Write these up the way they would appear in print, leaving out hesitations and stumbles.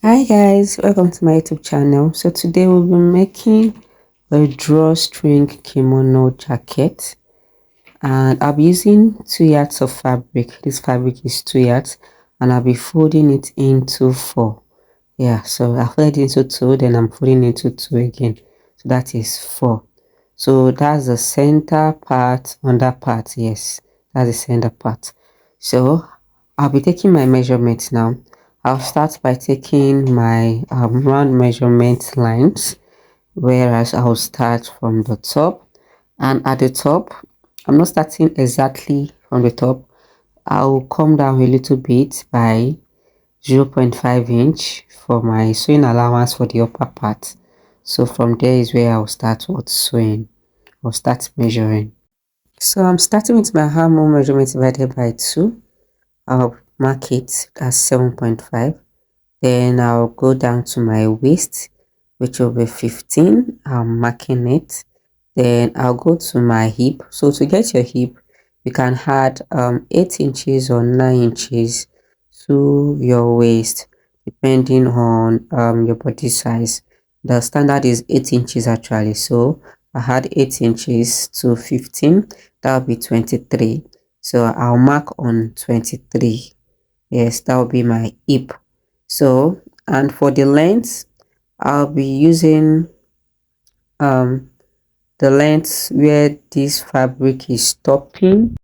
Hi guys, welcome to my YouTube channel. So today we'll be making a drawstring kimono jacket, and I'll be using 2 yards of fabric. This fabric is 2 yards, and I'll be folding it into 4. Yeah, so I folded into 2, then I'm folding into 2 again. So that is 4. So that's the center part, under part. Yes, that's the center part. So I'll be taking my measurements now. I'll start by taking my round measurement lines, whereas I'll start from the top. And at the top, I'm not starting exactly from the top. I'll come down a little bit by 0.5 inch for my sewing allowance for the upper part. So from there is where I'll start with sewing. I'll start measuring. So I'm starting with my armhole measurement divided by 2. I'll mark it as 7.5. Then I'll go down to my waist, which will be 15. I'm marking it. Then I'll go to my hip. So to get your hip, you can add 8 inches or 9 inches to your waist, depending on your body size. The standard is 8 inches actually. So I had 8 inches to 15. That will be 23. So I'll mark on 23. Yes, that will be my hip. So, and for the length, I'll be using um the length where this fabric is stopping.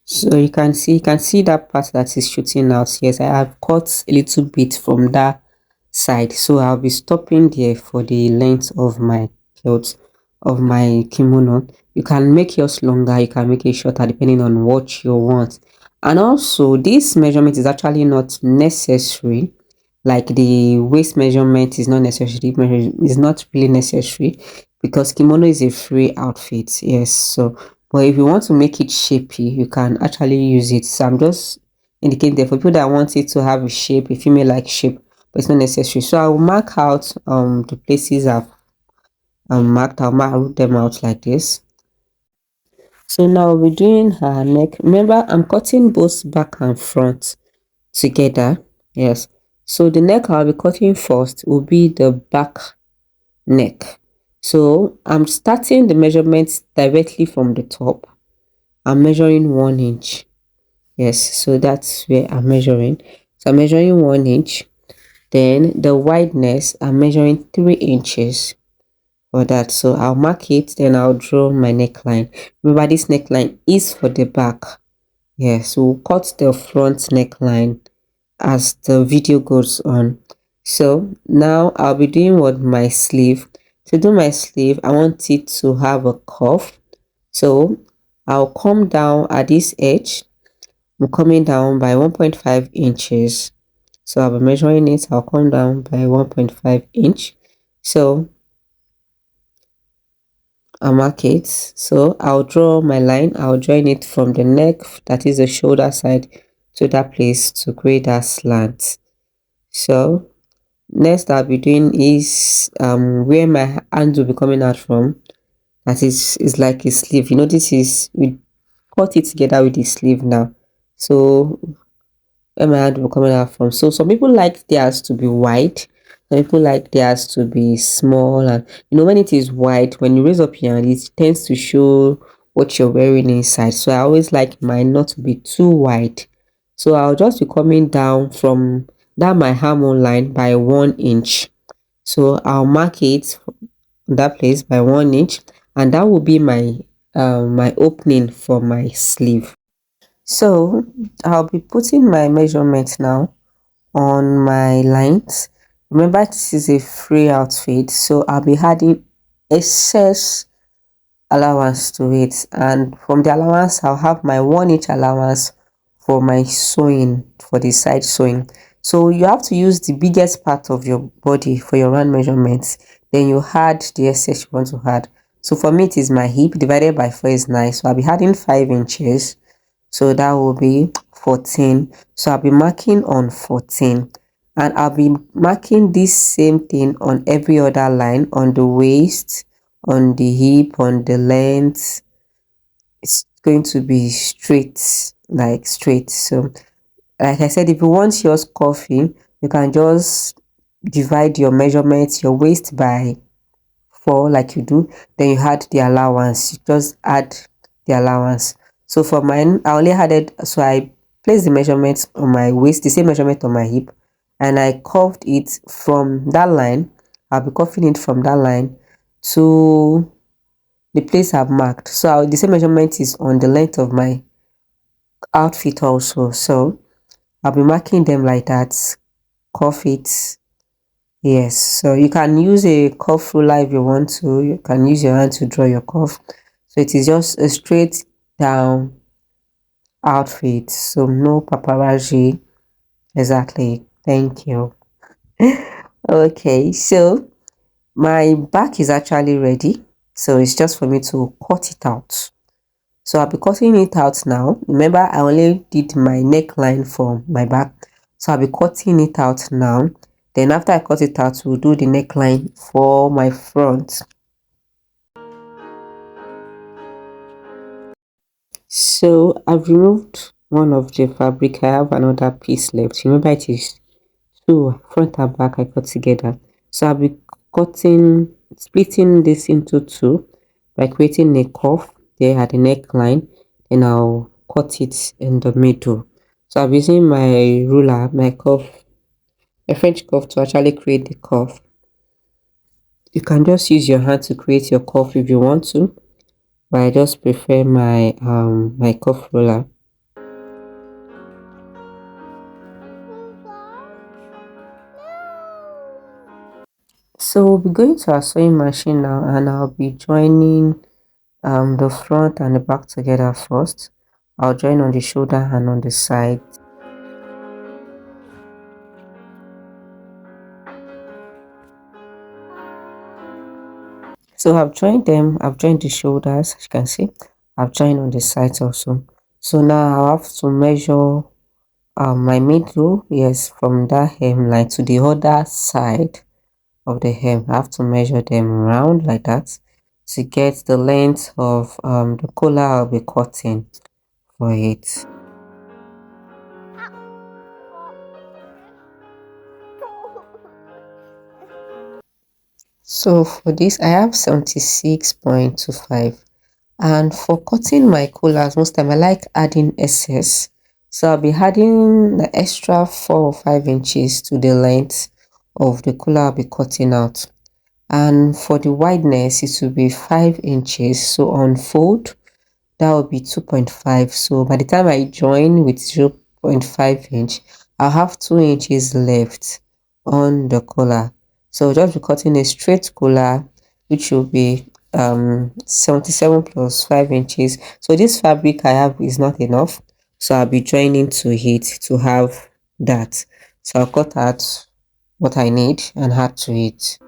So you can see that part that is shooting out. Yes, I have cut a little bit from that side, so I'll be stopping there for the length of my clothes, of my kimono. You can make yours longer, you can make it shorter depending on what you want. And also this measurement is actually not necessary, like the waist measurement is not necessary. It's not really necessary because kimono is a free outfit. Yes, so but if you want to make it shapy, you can actually use it. So I'm just indicating that for people that want it to have a shape, a female like shape, but it's not necessary. So I will mark out the places I've marked. I'll mark them out like this. So now we're doing her neck. Remember, I'm cutting both back and front together. Yes, so the neck I'll be cutting first will be the back neck. So I'm starting the measurements directly from the top. I'm measuring 1 inch. Yes, so that's where I'm measuring. So I'm measuring 1 inch. Then the wideness, I'm measuring 3 inches for that. So I'll mark it, then I'll draw my neckline. Remember, this neckline is for the back. Yes, we'll cut the front neckline as the video goes on. So now I'll be doing what my sleeve. To do my sleeve, I want it to have a curve. So I'll come down at this edge. I'm coming down by 1.5 inches. So I'll be measuring it. I'll come down by 1.5 inch. So I'll mark it. So I'll draw my line. I'll join it from the neck, that is the shoulder side, to that place to create that slant. So next I'll be doing is where my hand will be coming out from. That is like a sleeve. You know, this is, we cut it together with the sleeve now. So where my hand will be coming out from. So some people like theirs to be wide. Some people like theirs to be small. And you know, when it is wide, when you raise up your hand, it tends to show what you're wearing inside. So I always like mine not to be too wide. So I'll just be coming down from that my armhole line by 1 inch. So I'll mark it that place by 1 inch, and that will be my my opening for my sleeve. So I'll be putting my measurement now on my lines. Remember, this is a free outfit, so I'll be adding excess allowance to it, and from the allowance I'll have my 1 inch allowance for my sewing, for the side sewing. So you have to use the biggest part of your body for your round measurements, then you add the excess you want to add. So for me, it is my hip divided by 4 is 9, so I'll be adding 5 inches. So that will be 14. So I'll be marking on 14, and I'll be marking this same thing on every other line, on the waist, on the hip, on the length. It's going to be straight, like straight. So like I said, if you want yours curvy, You can just divide your measurements, your waist by 4 like you do, then you add the allowance. You just add the allowance. So for mine, I only added, so I placed the measurements on my waist, the same measurement on my hip, and I curved it from that line. I'll be curving it from that line to the place I've marked. So the same measurement is on the length of my outfit also. So I'll be marking them like that. Curve it. Yes, so you can use a curve ruler if you want to. You can use your hand to draw your curve. So it is just a straight down outfit. So no paparazzi. Exactly. Thank you. Okay, so my back is actually ready. So it's just for me to cut it out. So I'll be cutting it out now. Remember, I only did my neckline for my back. So I'll be cutting it out now. Then after I cut it out, we'll do the neckline for my front. So I've removed one of the fabric. I have another piece left. Remember, it is two, front and back I cut together. So I'll be splitting this into two by creating a curve there at the neckline. Then I'll cut it in the middle. So I'm using my ruler, my French curve, to actually create the curve. You can just use your hand to create your curve if you want to, but I just prefer my curve ruler. So we'll be going to our sewing machine now, and I'll be joining the front and the back together first. I'll join on the shoulder and on the side. So I've joined them. I've joined the shoulders, as you can see. I've joined on the sides also. So now I'll have to measure my middle, yes, from that hemline to the other side of the hem. I have to measure them round like that to get the length of the collar I'll be cutting for it. So for this I have 76.25, and for cutting my collars, most time I like adding excess, so I'll be adding the extra 4 or 5 inches to the length of the collar I'll be cutting out. And for the wideness, it will be 5 inches. So on fold, that will be 2.5. So by the time I join with 0.5 inch, I'll have 2 inches left on the collar. So just be cutting a straight collar, which will be 77 plus 5 inches. So this fabric I have is not enough, so I'll be joining to it to have that. So I'll cut out what I need and add to it.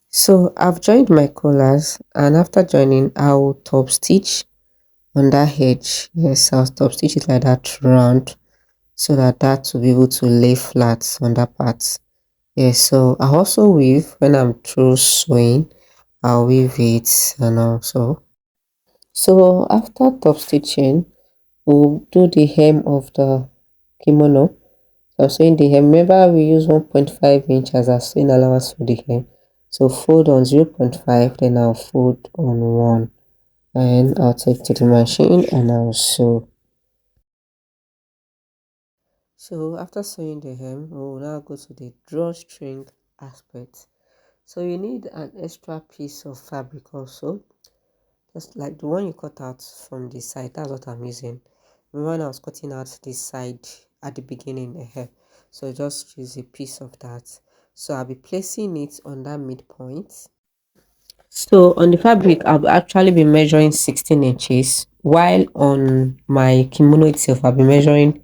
So I've joined my collars, and after joining I'll top stitch on that edge. Yes, I'll top stitch it like that round, so that will be able to lay flat on that part. Yes, so I also weave when I'm through sewing. I'll weave it, and also, so after top stitching we'll do the hem of the kimono. So I'm sewing the hem. Remember, we use 1.5 inch as our sewing allowance for the hem. So fold on 0.5, then I'll fold on 1, and I'll take to the machine and I'll sew. So after sewing the hem, we'll now go to the drawstring aspect. So you need an extra piece of fabric also, just like the one you cut out from the side. That's what I'm using. Remember when I was cutting out this side at the beginning here, so just use a piece of that. So I'll be placing it on that midpoint. So on the fabric, I'll actually be measuring 16 inches, while on my kimono itself, I'll be measuring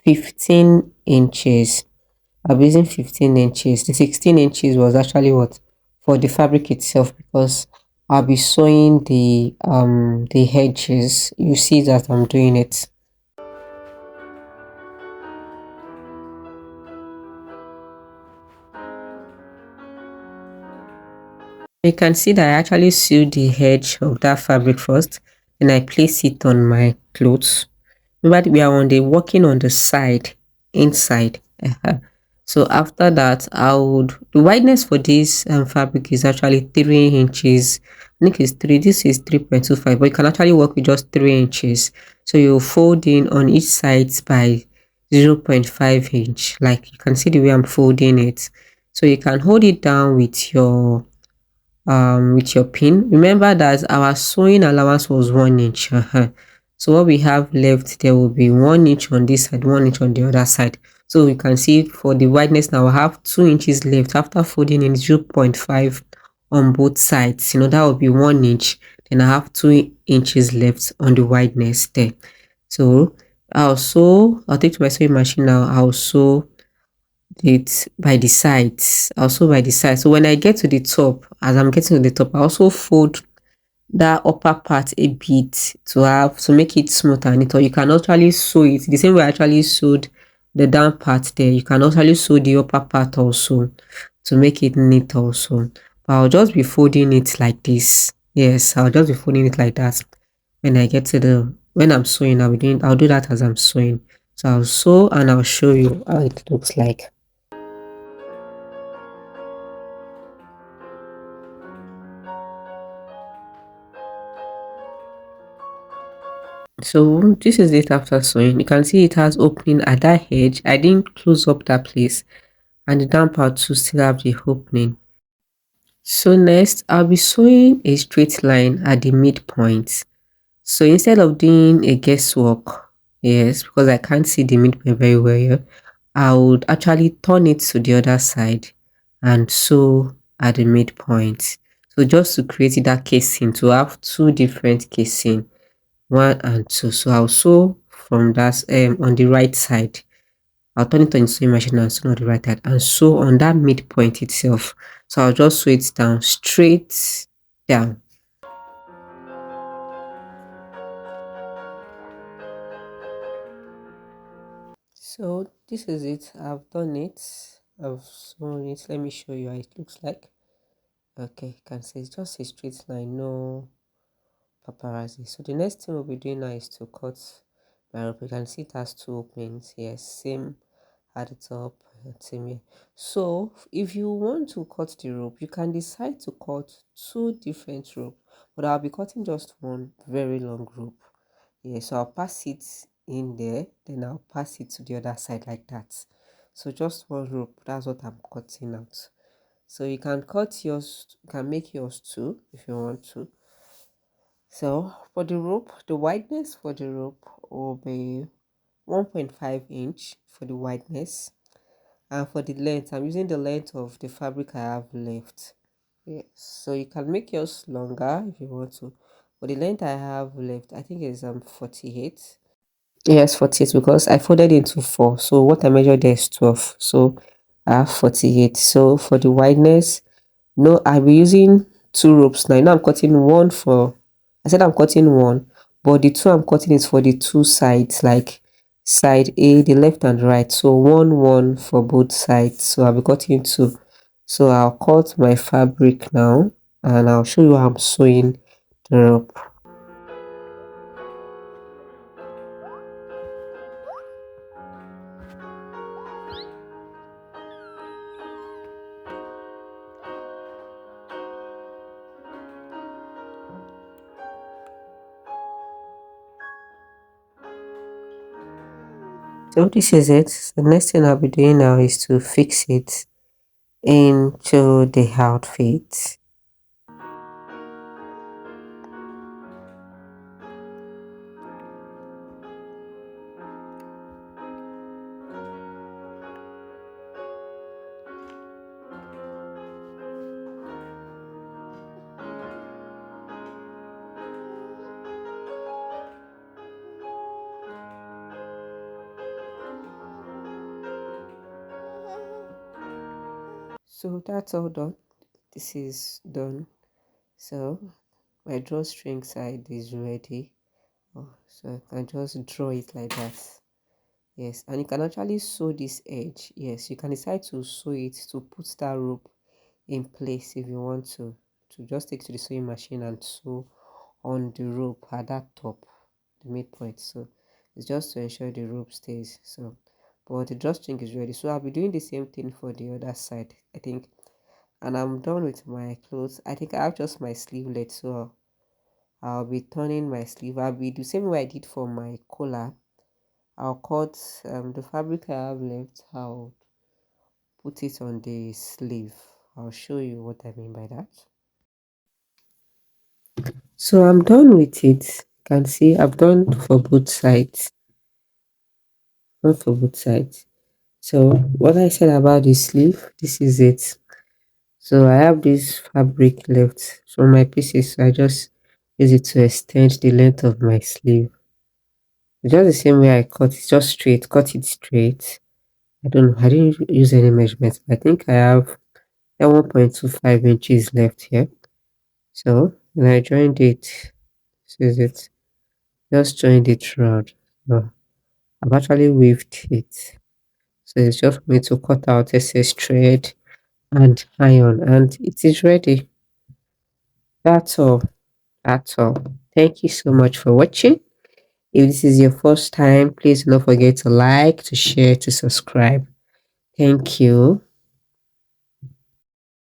15 inches. I'll be using 15 inches. The 16 inches was actually what for the fabric itself, because I'll be sewing the edges. You see that I'm doing it. You can see that I actually sew the edge of that fabric first, and I place it on my clothes. Remember, we are on the working on the side, inside. So after that, I would the wideness for this fabric is actually 3 inches. I think it's three. This is 3.25, but you can actually work with just 3 inches. So you fold in on each side by 0.5 inch. Like you can see the way I'm folding it. So you can hold it down with your pin. Remember that our sewing allowance was 1 inch. So what we have left, there will be 1 inch on this side, 1 inch on the other side. So you can see for the wideness now I have 2 inches left after folding in 0.5 on both sides. That will be 1 inch. Then I have 2 inches left on the wideness there. So I'll take to my sewing machine now. I'll sew it by the sides, also by the side. So when I get to the top, as I'm getting to the top, I also fold that upper part a bit to make it smooth and neat. Or you can actually sew it the same way I actually sewed the down part there. You can actually sew the upper part also to make it neat also. But I'll just be folding it like this. Yes, I'll just be folding it like that. When I get to when I'm sewing, I'll do that as I'm sewing. So I'll sew and I'll show you how it looks like. So this is it after sewing. You can see it has opening at that edge. I didn't close up that place, and the down part to still have the opening. So next I'll be sewing a straight line at the midpoint. So instead of doing a guesswork, yes, because I can't see the midpoint very well here, I would actually turn it to the other side and sew at the midpoint. So just to create that casing, to have two different casing, 1 and 2. So I'll sew from that on the right side. I'll turn it on the sewing machine and sew on the right side and sew on that midpoint itself. So I'll just sew it down, straight down. So this is it. I've done it. I've sewn it. Let me show you how it looks like. Okay, you can see it's just a straight line, no paparazzi. So the next thing we'll be doing now is to cut my rope. You can see it has two openings. Yes, same at the top and same here. So if you want to cut the rope, you can decide to cut two different rope, but I'll be cutting just one very long rope. Yeah, so I'll pass it in there, then I'll pass it to the other side like that. So just one rope, that's what I'm cutting out. So you can cut yours, you can make yours too if you want to. So for the rope, the wideness for the rope will be 1.5 inch for the wideness, and for the length, I'm using the length of the fabric I have left. Yes, so you can make yours longer if you want to, but the length I have left, I think is 48. Yes, 48 because I folded into 4. So what I measured there is 12. So I have 48. So for the wideness, no, I'll be using two ropes now. Now I'm cutting one for, I said I'm cutting one, but the two I'm cutting is for the two sides, like side A, the left and right. So one for both sides. So I'll be cutting two. So I'll cut my fabric now and I'll show you how I'm sewing the rope. So this is it. The next thing I'll be doing now is to fix it into the outfit. So that's all done. This is done. So my drawstring side is ready. Oh, so I can just draw it like that. Yes, and you can actually sew this edge. Yes, you can decide to sew it to put that rope in place if you want to just take to the sewing machine and sew on the rope at that top, the midpoint. So it's just to ensure the rope stays. So but the drawstring is ready, so I'll be doing the same thing for the other side, I think. And I'm done with my clothes. I think I have just my sleevelet, so I'll be turning my sleeve. I'll be the same way I did for my collar. I'll cut the fabric I have left. I'll put it on the sleeve. I'll show you what I mean by that. So I'm done with it. You can see I've done for both sides. Done for both sides. So what I said about the sleeve, this is it. So I have this fabric left from my pieces. So I just use it to extend the length of my sleeve. Just the same way I cut it, just straight, cut it straight. I don't know, I didn't use any measurements. I think I have 1.25 inches left here. So when I joined it, this is it. Just joined it round. So I've actually weaved it. So it's just for me to cut out excess thread and iron, and it is ready. That's all. That's all. Thank you so much for watching. If this is your first time, please do not forget to like, to share, to subscribe. Thank you.